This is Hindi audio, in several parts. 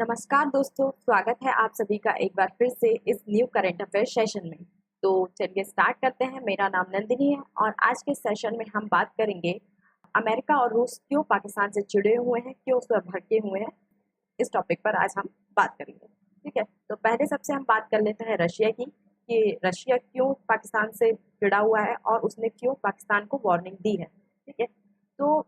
नमस्कार दोस्तों, स्वागत है आप सभी का एक बार फिर से इस न्यू करंट अफेयर सेशन में। तो चलिए स्टार्ट करते हैं। मेरा नाम नंदिनी है और आज के सेशन में हम बात करेंगे अमेरिका और रूस क्यों पाकिस्तान से चिड़े हुए हैं, क्यों उस पर भड़के हुए हैं। इस टॉपिक पर आज हम बात करेंगे। ठीक है, तो पहले सबसे हम बात कर लेते हैं रशिया की कि रशिया क्यों पाकिस्तान से चिड़ा हुआ है और उसने क्यों पाकिस्तान को वार्निंग दी है। ठीक है, तो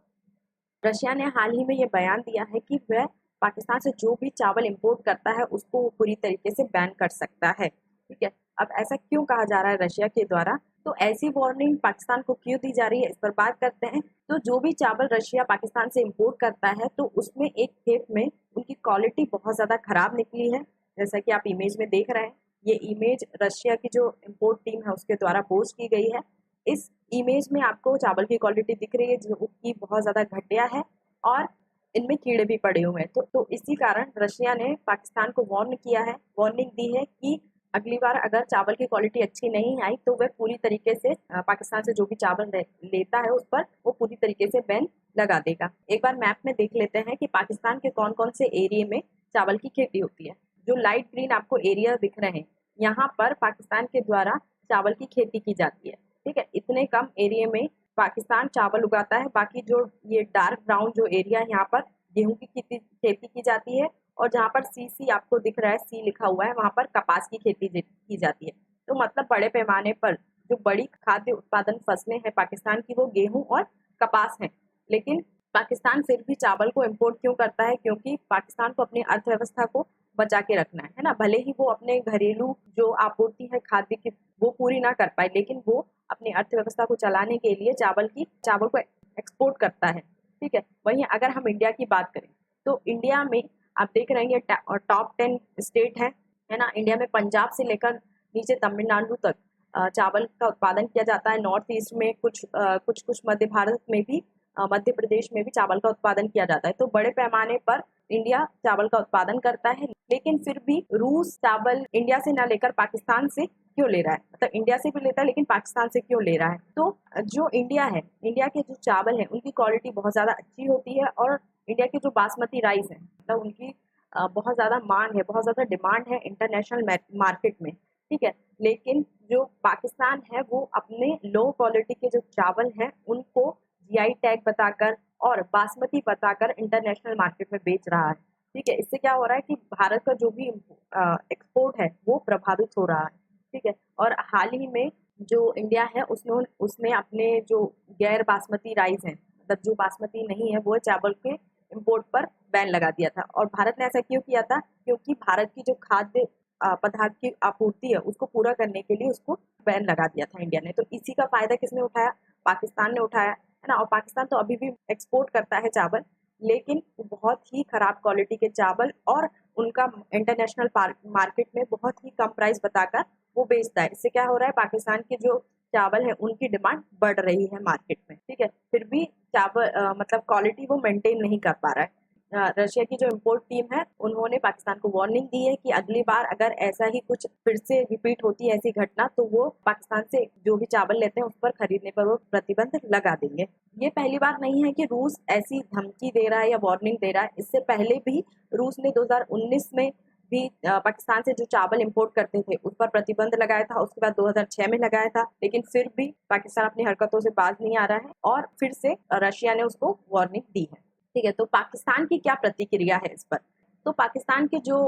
रशिया ने हाल ही में ये बयान दिया है कि वह पाकिस्तान से जो भी चावल इंपोर्ट करता है उसको वो पूरी तरीके से बैन कर सकता है। ठीक है, अब ऐसा क्यों कहा जा रहा है रशिया के द्वारा, तो ऐसी वार्निंग पाकिस्तान को क्यों दी जा रही है, इस पर बात करते हैं। तो जो भी चावल रशिया पाकिस्तान से इंपोर्ट करता है तो उसमें एक खेप में उनकी क्वालिटी बहुत ज़्यादा खराब निकली है, जैसा कि आप इमेज में देख रहे हैं। ये इमेज रशिया की जो इम्पोर्ट टीम है उसके द्वारा पोस्ट की गई है। इस इमेज में आपको चावल की क्वालिटी दिख रही है जो कि बहुत ज़्यादा घटिया है और इनमें कीड़े भी पड़े हुए हैं। तो इसी कारण रशिया ने पाकिस्तान को वार्निंग दी है कि अगली बार अगर चावल की क्वालिटी अच्छी नहीं आई तो वह पूरी तरीके से पाकिस्तान से जो भी चावल लेता है उस पर वो पूरी तरीके से बैन लगा देगा। एक बार मैप में देख लेते हैं कि पाकिस्तान के कौन कौन से एरिया में चावल की खेती होती है। जो लाइट ग्रीन आपको एरिया दिख रहे हैं, यहाँ पर पाकिस्तान के द्वारा चावल की खेती की जाती है। ठीक है, इतने कम एरिया में पाकिस्तान चावल उगाता है। बाकी जो ये डार्क ब्राउन जो एरिया है, यहाँ पर गेहूं की खेती की जाती है और जहाँ पर सी आपको दिख रहा है, सी लिखा हुआ है, वहाँ पर कपास की खेती की जाती है। तो मतलब बड़े पैमाने पर जो बड़ी खाद्य उत्पादन फसलें हैं पाकिस्तान की वो गेहूं और कपास हैं। लेकिन पाकिस्तान फिर भी चावल को इम्पोर्ट क्यों करता है? क्योंकि पाकिस्तान को अपनी अर्थव्यवस्था को बचा के रखना है ना। भले ही वो अपने घरेलू जो आपूर्ति है खाद्य की वो पूरी ना कर पाए, लेकिन वो अपनी अर्थव्यवस्था को चलाने के लिए चावल को एक्सपोर्ट करता है। ठीक है, वहीं अगर हम इंडिया की बात करें तो इंडिया में आप देख रहे हैं टॉप 10 स्टेट है ना। इंडिया में पंजाब से लेकर नीचे तमिलनाडु तक चावल का उत्पादन किया जाता है। नॉर्थ ईस्ट में कुछ मध्य भारत में भी मध्य प्रदेश में भी चावल का उत्पादन किया जाता है। तो बड़े पैमाने पर इंडिया चावल का उत्पादन करता है, लेकिन फिर भी रूस चावल इंडिया से ना लेकर पाकिस्तान से क्यों ले रहा है? मतलब इंडिया से भी लेता है लेकिन पाकिस्तान से क्यों ले रहा है? तो जो इंडिया के जो चावल है उनकी क्वालिटी बहुत ज़्यादा अच्छी होती है और इंडिया के जो बासमती राइस है मतलब उनकी बहुत ज़्यादा मांग है, बहुत ज़्यादा डिमांड है इंटरनेशनल मार्केट में। ठीक है, लेकिन जो पाकिस्तान है वो अपने लो क्वालिटी के जो चावल हैं उनको जीआई टैग बताकर और बासमती बताकर इंटरनेशनल मार्केट में बेच रहा है। ठीक है, इससे क्या हो रहा है कि भारत का जो भी एक्सपोर्ट है वो प्रभावित हो रहा है। ठीक है, और हाल ही में जो इंडिया है उसने अपने जो गैर बासमती राइस है, मतलब जो बासमती नहीं है, वो चावल के इम्पोर्ट पर बैन लगा दिया था। और भारत ने ऐसा क्यों किया था? क्योंकि भारत की जो खाद्य पदार्थ की आपूर्ति है उसको पूरा करने के लिए उसको बैन लगा दिया था इंडिया ने। तो इसी का फायदा किसने उठाया? पाकिस्तान ने उठाया है ना। और पाकिस्तान तो अभी भी एक्सपोर्ट करता है चावल, लेकिन बहुत ही खराब क्वालिटी के चावल और उनका इंटरनेशनल मार्केट में बहुत ही कम प्राइस बताकर वो बेचता है। इससे क्या हो रहा है? पाकिस्तान के जो चावल है उनकी डिमांड बढ़ रही है मार्केट में। ठीक है, फिर भी चावल मतलब क्वालिटी वो मेंटेन नहीं कर पा रहा है। रशिया की जो इम्पोर्ट टीम है उन्होंने पाकिस्तान को वार्निंग दी है कि अगली बार अगर ऐसा ही कुछ फिर से रिपीट होती है ऐसी घटना तो वो पाकिस्तान से जो भी चावल लेते हैं उस पर खरीदने पर वो प्रतिबंध लगा देंगे। ये पहली बार नहीं है कि रूस ऐसी धमकी दे रहा है या वार्निंग दे रहा है। इससे पहले भी रूस ने 2019 में भी पाकिस्तान से जो चावल इंपोर्ट करते थे उस पर प्रतिबंध लगाया था। उसके बाद 2006 में लगाया था, लेकिन फिर भी पाकिस्तान अपनी हरकतों से बाज नहीं आ रहा है और फिर से रशिया ने उसको वार्निंग दी है। ठीक है, तो पाकिस्तान की क्या प्रतिक्रिया है इस पर? तो पाकिस्तान के जो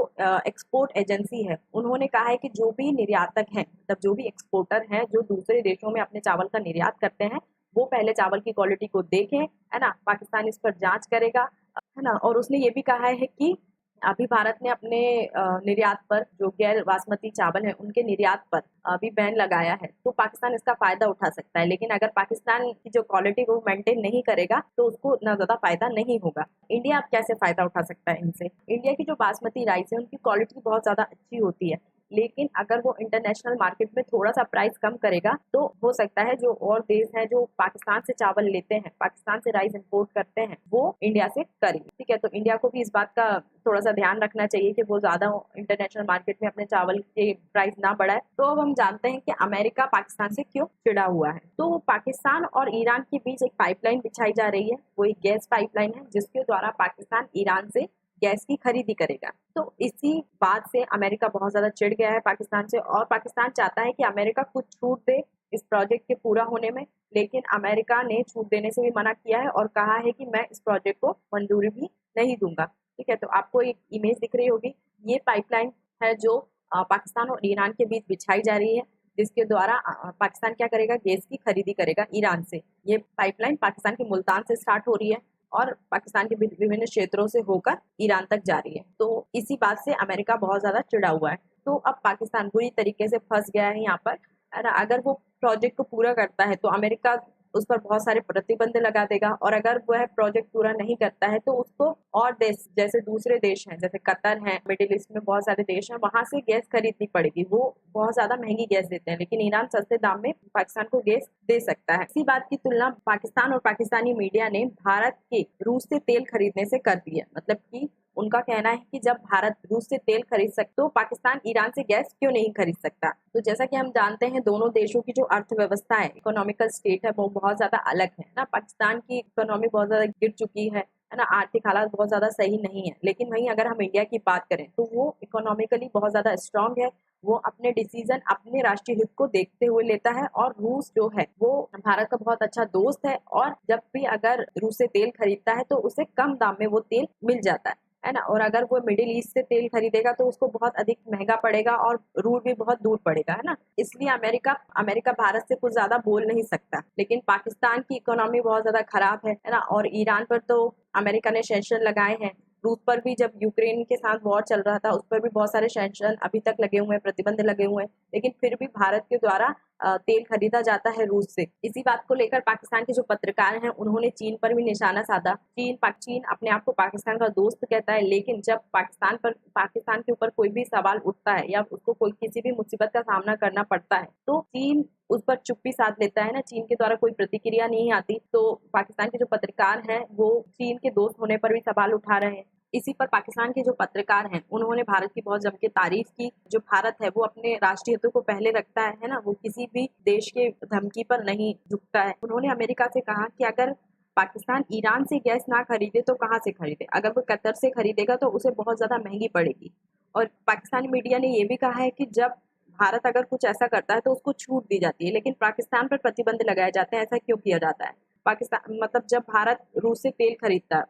एक्सपोर्ट एजेंसी है उन्होंने कहा है कि जो भी निर्यातक हैं, मतलब जो भी एक्सपोर्टर हैं जो दूसरे देशों में अपने चावल का निर्यात करते हैं, वो पहले चावल की क्वालिटी को देखें, है ना। पाकिस्तान इस पर जांच करेगा, है ना। और उसने ये भी कहा है कि अभी भारत ने अपने निर्यात पर जो गैर बासमती चावल है उनके निर्यात पर अभी बैन लगाया है, तो पाकिस्तान इसका फायदा उठा सकता है। लेकिन अगर पाकिस्तान की जो क्वालिटी को मेंटेन नहीं करेगा तो उसको उतना ज्यादा फायदा नहीं होगा। इंडिया अब कैसे फायदा उठा सकता है इनसे? इंडिया की जो बासमती राइस है उनकी क्वालिटी बहुत ज्यादा अच्छी होती है, लेकिन अगर वो इंटरनेशनल मार्केट में थोड़ा सा प्राइस कम करेगा तो हो सकता है जो और देश हैं जो पाकिस्तान से चावल लेते हैं, पाकिस्तान से राइस इंपोर्ट करते हैं, वो इंडिया से करेंगे। ठीक है, तो इंडिया को भी इस बात का थोड़ा सा ध्यान रखना चाहिए कि वो ज्यादा इंटरनेशनल मार्केट में अपने चावल के प्राइस ना बढ़ाए। तो अब हम जानते हैं कि अमेरिका पाकिस्तान से क्यों चिड़ा हुआ है। तो पाकिस्तान और ईरान के बीच एक पाइपलाइन बिछाई जा रही है, वो एक गैस पाइपलाइन है जिसके द्वारा पाकिस्तान ईरान से गैस की खरीदी करेगा। तो इसी बात से अमेरिका बहुत ज़्यादा चिढ़ गया है पाकिस्तान से, और पाकिस्तान चाहता है कि अमेरिका कुछ छूट दे इस प्रोजेक्ट के पूरा होने में, लेकिन अमेरिका ने छूट देने से भी मना किया है और कहा है कि मैं इस प्रोजेक्ट को मंजूरी भी नहीं दूंगा। ठीक है, तो आपको एक इमेज दिख रही होगी, ये पाइपलाइन है जो पाकिस्तान और ईरान के बीच बिछाई जा रही है, जिसके द्वारा पाकिस्तान क्या करेगा, गैस की खरीदी करेगा ईरान से। ये पाइपलाइन पाकिस्तान के मुल्तान से स्टार्ट हो रही है और पाकिस्तान के विभिन्न क्षेत्रों से होकर ईरान तक जा रही है। तो इसी बात से अमेरिका बहुत ज्यादा चिढ़ा हुआ है। तो अब पाकिस्तान बुरी तरीके से फंस गया है यहाँ पर। अगर वो प्रोजेक्ट को पूरा करता है तो अमेरिका उस पर बहुत सारे प्रतिबंध लगा देगा, और अगर वह प्रोजेक्ट पूरा नहीं करता है तो उसको और देश, जैसे दूसरे देश हैं, जैसे कतर है, मिडिल ईस्ट में बहुत सारे देश हैं, वहां से गैस खरीदनी पड़ेगी। वो बहुत ज्यादा महंगी गैस देते हैं, लेकिन ईरान सस्ते दाम में पाकिस्तान को गैस दे सकता है। इसी बात की तुलना पाकिस्तान और पाकिस्तानी मीडिया ने भारत के रूस से तेल खरीदने से कर दी है। मतलब कि उनका कहना है कि जब भारत रूस से तेल खरीद सकता तो पाकिस्तान ईरान से गैस क्यों नहीं खरीद सकता। तो जैसा कि हम जानते हैं, दोनों देशों की जो अर्थव्यवस्था है, इकोनॉमिकल स्टेट है, वो बहुत ज्यादा अलग है ना। पाकिस्तान की इकोनॉमी बहुत ज्यादा गिर चुकी है ना, आर्थिक हालात बहुत ज्यादा सही नहीं है। लेकिन वहीं अगर हम इंडिया की बात करें तो वो इकोनॉमिकली बहुत ज्यादा स्ट्रांग है। वो अपने डिसीजन अपने राष्ट्रीय हित को देखते हुए लेता है, और रूस जो है वो भारत का बहुत अच्छा दोस्त है, और जब भी अगर रूस से तेल खरीदता है तो उसे कम दाम में वो तेल मिल जाता है ना। और अगर वो मिडिल ईस्ट से तेल खरीदेगा तो उसको बहुत अधिक महंगा पड़ेगा और रूट भी बहुत दूर पड़ेगा, है ना। इसलिए अमेरिका अमेरिका भारत से कुछ ज्यादा बोल नहीं सकता। लेकिन पाकिस्तान की इकोनॉमी बहुत ज्यादा खराब है ना, और ईरान पर तो अमेरिका ने सैंक्शन लगाए हैं। रूस पर भी जब यूक्रेन के साथ वॉर चल रहा था, उस पर भी बहुत सारे सैंक्शन अभी तक लगे हुए हैं, प्रतिबंध लगे हुए हैं, लेकिन फिर भी भारत के द्वारा तेल खरीदा जाता है रूस से। इसी बात को लेकर पाकिस्तान के जो पत्रकार हैं, उन्होंने चीन पर भी निशाना साधा। चीन अपने आप को पाकिस्तान का दोस्त कहता है, लेकिन जब पाकिस्तान के ऊपर कोई भी सवाल उठता है या उसको कोई किसी भी मुसीबत का सामना करना पड़ता है तो चीन उस पर चुप्पी साध लेता है ना। चीन के द्वारा कोई प्रतिक्रिया नहीं आती, तो पाकिस्तान के जो पत्रकार हैं वो चीन के दोस्त होने पर भी सवाल उठा रहे हैं। इसी पर पाकिस्तान के जो पत्रकार हैं, उन्होंने भारत की बहुत जम के तारीफ की। जो भारत है वो अपने राष्ट्रीय हितों को पहले रखता है ना, वो किसी भी देश के धमकी पर नहीं झुकता है। उन्होंने अमेरिका से कहा कि अगर पाकिस्तान ईरान से गैस ना खरीदे तो कहाँ से खरीदे, अगर वो कतर से खरीदेगा तो उसे बहुत ज्यादा महंगी पड़ेगी। और पाकिस्तानी मीडिया ने ये भी कहा है कि जब भारत अगर कुछ ऐसा करता है तो उसको छूट दी जाती है, लेकिन पाकिस्तान पर प्रतिबंध लगाए जाते हैं। ऐसा क्यों किया जाता है? पाकिस्तान मतलब जब भारत रूस से तेल खरीदता है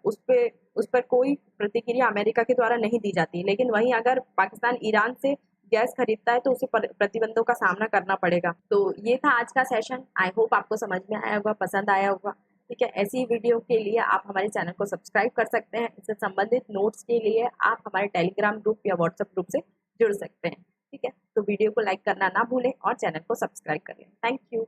उस पर कोई प्रतिक्रिया अमेरिका के द्वारा नहीं दी जाती, लेकिन वहीं अगर पाकिस्तान ईरान से गैस खरीदता है तो उसे प्रतिबंधों का सामना करना पड़ेगा। तो ये था आज का सेशन। आई होप आपको समझ में आया होगा, पसंद आया होगा। ठीक है, ऐसी वीडियो के लिए आप हमारे चैनल को सब्सक्राइब कर सकते हैं। इससे संबंधित नोट्स के लिए आप हमारे टेलीग्राम ग्रुप या व्हाट्सएप ग्रुप से जुड़ सकते हैं। ठीक है, तो वीडियो को लाइक करना ना भूलें और चैनल को सब्सक्राइब करें। Thank you.